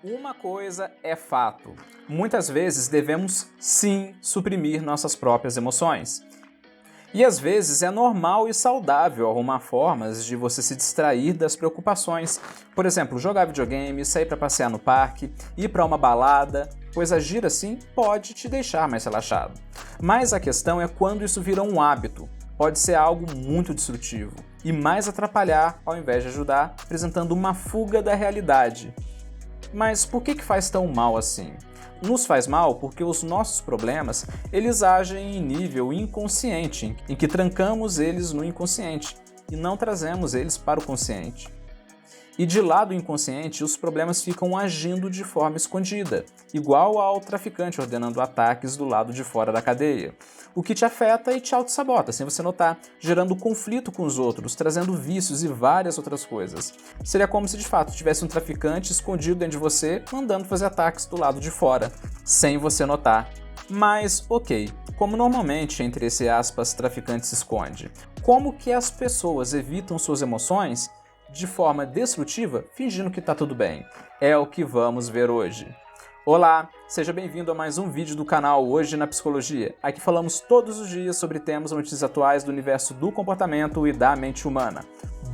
Uma coisa é fato: muitas vezes devemos sim suprimir nossas próprias emoções. E às vezes é normal e saudável arrumar formas de você se distrair das preocupações. Por exemplo, jogar videogame, sair para passear no parque, ir para uma balada, pois agir assim pode te deixar mais relaxado. Mas a questão é quando isso vira um hábito. Pode ser algo muito destrutivo e mais atrapalhar ao invés de ajudar, apresentando uma fuga da realidade. Mas por que faz tão mal assim? Nos faz mal porque os nossos problemas, eles agem em nível inconsciente, em que trancamos eles no inconsciente e não trazemos eles para o consciente. E de lá do inconsciente, os problemas ficam agindo de forma escondida, igual ao traficante ordenando ataques do lado de fora da cadeia, o que te afeta e te auto-sabota, sem você notar, gerando conflito com os outros, trazendo vícios e várias outras coisas. Seria como se de fato tivesse um traficante escondido dentro de você, mandando fazer ataques do lado de fora, sem você notar. Mas, ok, como normalmente entre esse aspas traficante se esconde? Como que as pessoas evitam suas emoções de forma destrutiva, fingindo que tá tudo bem? É o que vamos ver hoje. Olá, seja bem-vindo a mais um vídeo do canal Hoje na Psicologia. Aqui falamos todos os dias sobre temas e notícias atuais do universo do comportamento e da mente humana.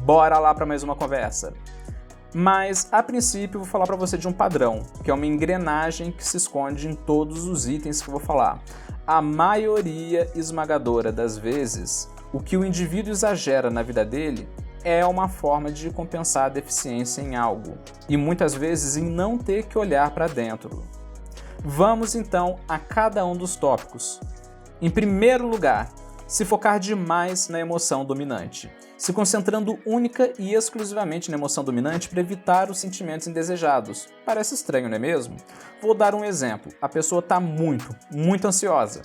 Bora lá para mais uma conversa. Mas, a princípio, eu vou falar para você de um padrão, que é uma engrenagem que se esconde em todos os itens que eu vou falar. A maioria esmagadora das vezes, o que o indivíduo exagera na vida dele é uma forma de compensar a deficiência em algo, e muitas vezes em não ter que olhar para dentro. Vamos então a cada um dos tópicos. Em primeiro lugar, se focar demais na emoção dominante, se concentrando única e exclusivamente na emoção dominante para evitar os sentimentos indesejados. Parece estranho, não é mesmo? Vou dar um exemplo. A pessoa está muito ansiosa.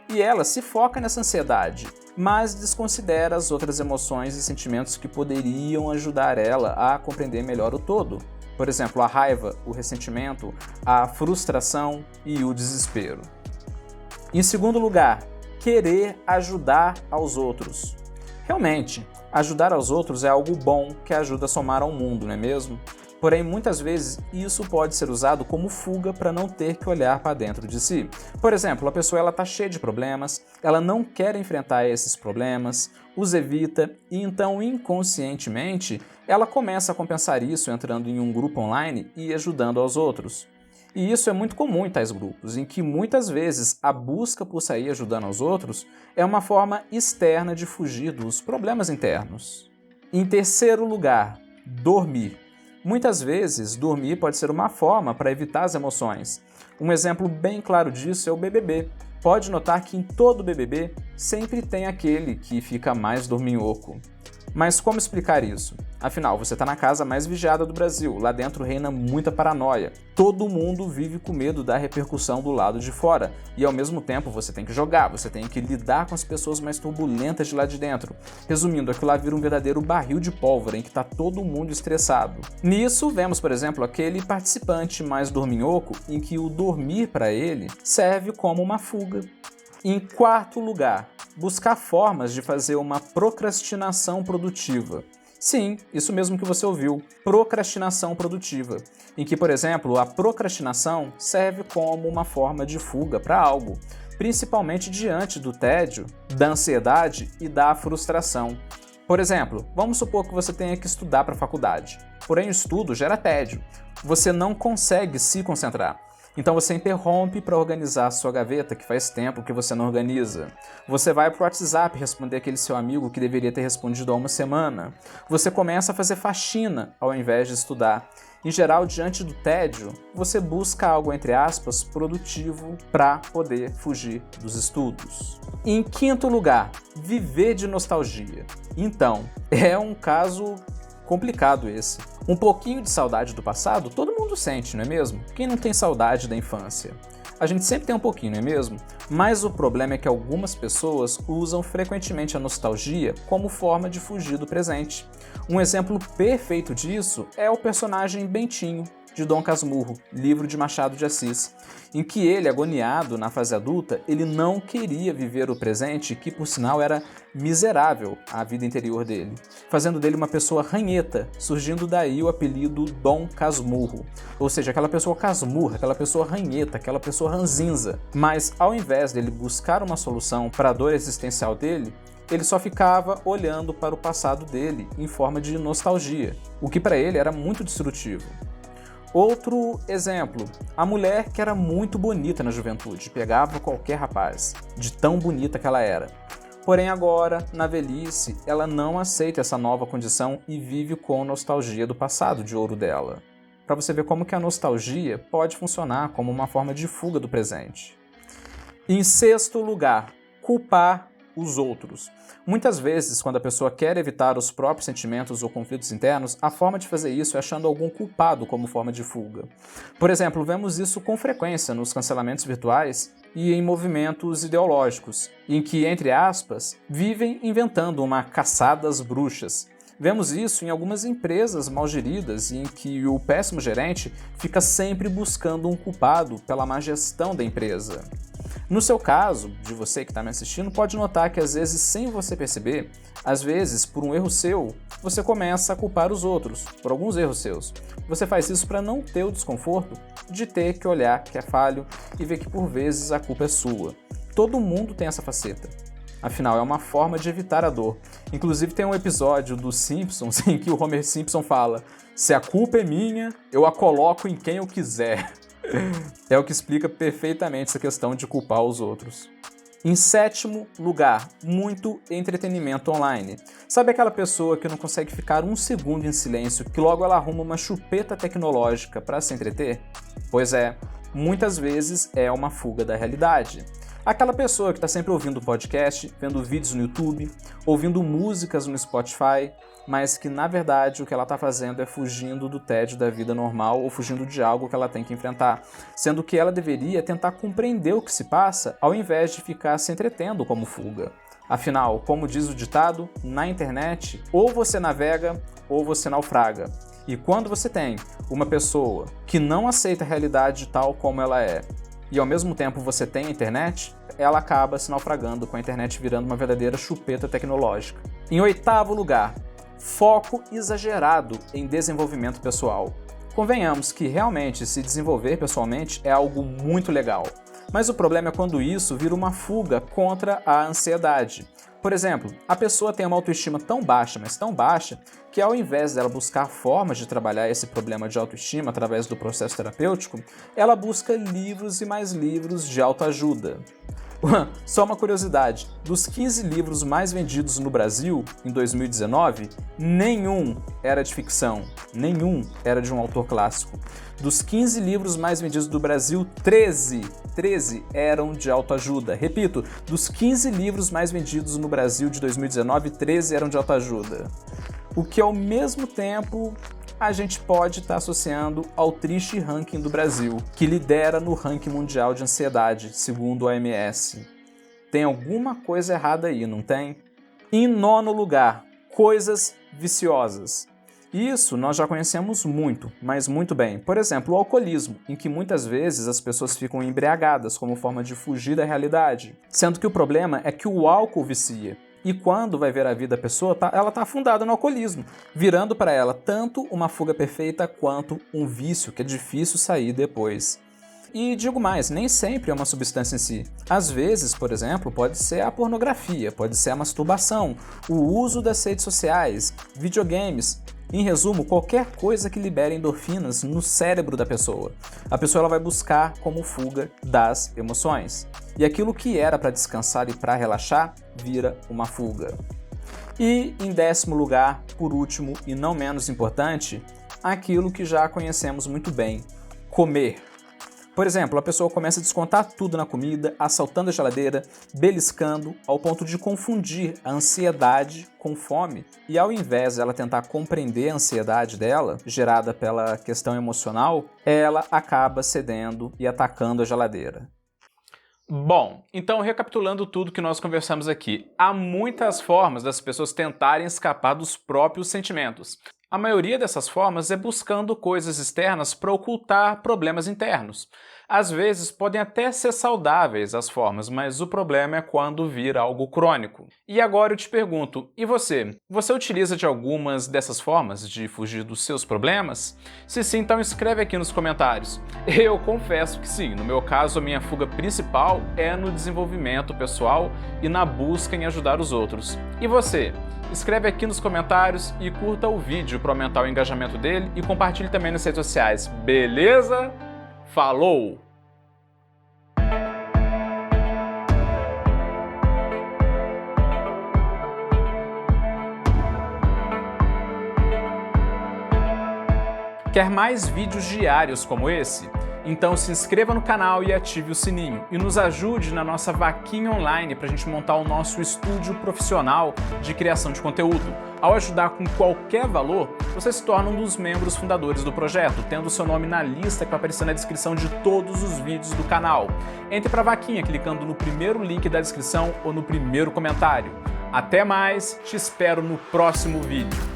E ela se foca nessa ansiedade, mas desconsidera as outras emoções e sentimentos que poderiam ajudar ela a compreender melhor o todo. Por exemplo, a raiva, o ressentimento, a frustração e o desespero. Em segundo lugar, querer ajudar aos outros. Realmente, ajudar aos outros é algo bom que ajuda a somar ao mundo, não é mesmo? Porém, muitas vezes, isso pode ser usado como fuga para não ter que olhar para dentro de si. Por exemplo, a pessoa está cheia de problemas, ela não quer enfrentar esses problemas, os evita e então, inconscientemente, ela começa a compensar isso entrando em um grupo online e ajudando aos outros. E isso é muito comum em tais grupos, em que muitas vezes a busca por sair ajudando aos outros é uma forma externa de fugir dos problemas internos. Em terceiro lugar, dormir. Muitas vezes, dormir pode ser uma forma para evitar as emoções. Um exemplo bem claro disso é o BBB. Pode notar que em todo BBB sempre tem aquele que fica mais dorminhoco. Mas como explicar isso? Afinal, você está na casa mais vigiada do Brasil, lá dentro reina muita paranoia. Todo mundo vive com medo da repercussão do lado de fora. E ao mesmo tempo você tem que jogar, você tem que lidar com as pessoas mais turbulentas de lá de dentro. Resumindo, aquilo lá vira um verdadeiro barril de pólvora em que está todo mundo estressado. Nisso, vemos, por exemplo, aquele participante mais dorminhoco em que o dormir para ele serve como uma fuga. Em quarto lugar, buscar formas de fazer uma procrastinação produtiva. Sim, isso mesmo que você ouviu, procrastinação produtiva, em que, por exemplo, a procrastinação serve como uma forma de fuga para algo, principalmente diante do tédio, da ansiedade e da frustração. Por exemplo, vamos supor que você tenha que estudar para a faculdade, porém o estudo gera tédio, você não consegue se concentrar. Então você interrompe para organizar a sua gaveta, que faz tempo que você não organiza. Você vai para o WhatsApp responder aquele seu amigo que deveria ter respondido há uma semana. Você começa a fazer faxina ao invés de estudar. Em geral, diante do tédio, você busca algo, entre aspas, produtivo para poder fugir dos estudos. Em quinto lugar, viver de nostalgia. Então, é um caso complicado esse. Um pouquinho de saudade do passado todo mundo sente, não é mesmo? Quem não tem saudade da infância? A gente sempre tem um pouquinho, não é mesmo? Mas o problema é que algumas pessoas usam frequentemente a nostalgia como forma de fugir do presente. Um exemplo perfeito disso é o personagem Bentinho, de Dom Casmurro, livro de Machado de Assis, em que ele, agoniado na fase adulta, ele não queria viver o presente, que por sinal era miserável a vida interior dele, fazendo dele uma pessoa ranheta, surgindo daí o apelido Dom Casmurro, ou seja, aquela pessoa casmurra, aquela pessoa ranheta, aquela pessoa ranzinza. Mas ao invés dele buscar uma solução para a dor existencial dele, ele só ficava olhando para o passado dele em forma de nostalgia, o que para ele era muito destrutivo. Outro exemplo, a mulher que era muito bonita na juventude, pegava qualquer rapaz, de tão bonita que ela era. Porém agora, na velhice, ela não aceita essa nova condição e vive com nostalgia do passado de ouro dela. Para você ver como que a nostalgia pode funcionar como uma forma de fuga do presente. Em sexto lugar, culpar os outros. Muitas vezes, quando a pessoa quer evitar os próprios sentimentos ou conflitos internos, a forma de fazer isso é achando algum culpado como forma de fuga. Por exemplo, vemos isso com frequência nos cancelamentos virtuais e em movimentos ideológicos, em que, entre aspas, vivem inventando uma caçada às bruxas. Vemos isso em algumas empresas mal geridas, em que o péssimo gerente fica sempre buscando um culpado pela má gestão da empresa. No seu caso, de você que está me assistindo, pode notar que às vezes, sem você perceber, às vezes, por um erro seu, você começa a culpar os outros, por alguns erros seus. Você faz isso para não ter o desconforto de ter que olhar que é falho e ver que por vezes a culpa é sua. Todo mundo tem essa faceta. Afinal, é uma forma de evitar a dor. Inclusive tem um episódio dos Simpsons em que o Homer Simpson fala: "Se a culpa é minha, eu a coloco em quem eu quiser." É o que explica perfeitamente essa questão de culpar os outros. Em sétimo lugar, muito entretenimento online. Sabe aquela pessoa que não consegue ficar um segundo em silêncio, que logo ela arruma uma chupeta tecnológica para se entreter? Pois é, muitas vezes é uma fuga da realidade. Aquela pessoa que está sempre ouvindo podcast, vendo vídeos no YouTube, ouvindo músicas no Spotify, mas que na verdade o que ela está fazendo é fugindo do tédio da vida normal ou fugindo de algo que ela tem que enfrentar, sendo que ela deveria tentar compreender o que se passa ao invés de ficar se entretendo como fuga. Afinal, como diz o ditado, na internet ou você navega ou você naufraga. E quando você tem uma pessoa que não aceita a realidade tal como ela é, e ao mesmo tempo você tem a internet, ela acaba se naufragando, com a internet virando uma verdadeira chupeta tecnológica. Em oitavo lugar, foco exagerado em desenvolvimento pessoal. Convenhamos que realmente se desenvolver pessoalmente é algo muito legal, mas o problema é quando isso vira uma fuga contra a ansiedade. Por exemplo, a pessoa tem uma autoestima tão baixa, mas tão baixa, que ao invés dela buscar formas de trabalhar esse problema de autoestima através do processo terapêutico, ela busca livros e mais livros de autoajuda. Só uma curiosidade, dos 15 livros mais vendidos no Brasil em 2019, nenhum era de ficção, nenhum era de um autor clássico. Dos 15 livros mais vendidos do Brasil, 13 eram de autoajuda. Repito, dos 15 livros mais vendidos no Brasil de 2019, 13 eram de autoajuda. O que ao mesmo tempo a gente pode estar associando ao triste ranking do Brasil, que lidera no ranking mundial de ansiedade, segundo a OMS. Tem alguma coisa errada aí, não tem? Em nono lugar, coisas viciosas. Isso nós já conhecemos muito, mas muito bem. Por exemplo, o alcoolismo, em que muitas vezes as pessoas ficam embriagadas como forma de fugir da realidade, sendo que o problema é que o álcool vicia. E quando vai ver a vida da pessoa, ela está afundada no alcoolismo, virando para ela tanto uma fuga perfeita quanto um vício que é difícil sair depois. E digo mais, nem sempre é uma substância em si. Às vezes, por exemplo, pode ser a pornografia, pode ser a masturbação, o uso das redes sociais, videogames. Em resumo, qualquer coisa que libere endorfinas no cérebro da pessoa. A pessoa ela vai buscar como fuga das emoções. E aquilo que era para descansar e para relaxar, vira uma fuga. E em décimo lugar, por último e não menos importante, aquilo que já conhecemos muito bem, comer. Por exemplo, a pessoa começa a descontar tudo na comida, assaltando a geladeira, beliscando, ao ponto de confundir a ansiedade com fome. E ao invés de ela tentar compreender a ansiedade dela, gerada pela questão emocional, ela acaba cedendo e atacando a geladeira. Bom, então recapitulando tudo que nós conversamos aqui, há muitas formas das pessoas tentarem escapar dos próprios sentimentos. A maioria dessas formas é buscando coisas externas para ocultar problemas internos. Às vezes podem até ser saudáveis as formas, mas o problema é quando vira algo crônico. E agora eu te pergunto, e você? Você utiliza de algumas dessas formas de fugir dos seus problemas? Se sim, então escreve aqui nos comentários. Eu confesso que sim, no meu caso a minha fuga principal é no desenvolvimento pessoal e na busca em ajudar os outros. E você? Escreve aqui nos comentários e curta o vídeo para aumentar o engajamento dele e compartilhe também nas redes sociais, beleza? Falou! Quer mais vídeos diários como esse? Então se inscreva no canal e ative o sininho. E nos ajude na nossa vaquinha online para a gente montar o nosso estúdio profissional de criação de conteúdo. Ao ajudar com qualquer valor, você se torna um dos membros fundadores do projeto, tendo seu nome na lista que vai aparecer na descrição de todos os vídeos do canal. Entre para a vaquinha clicando no primeiro link da descrição ou no primeiro comentário. Até mais, te espero no próximo vídeo.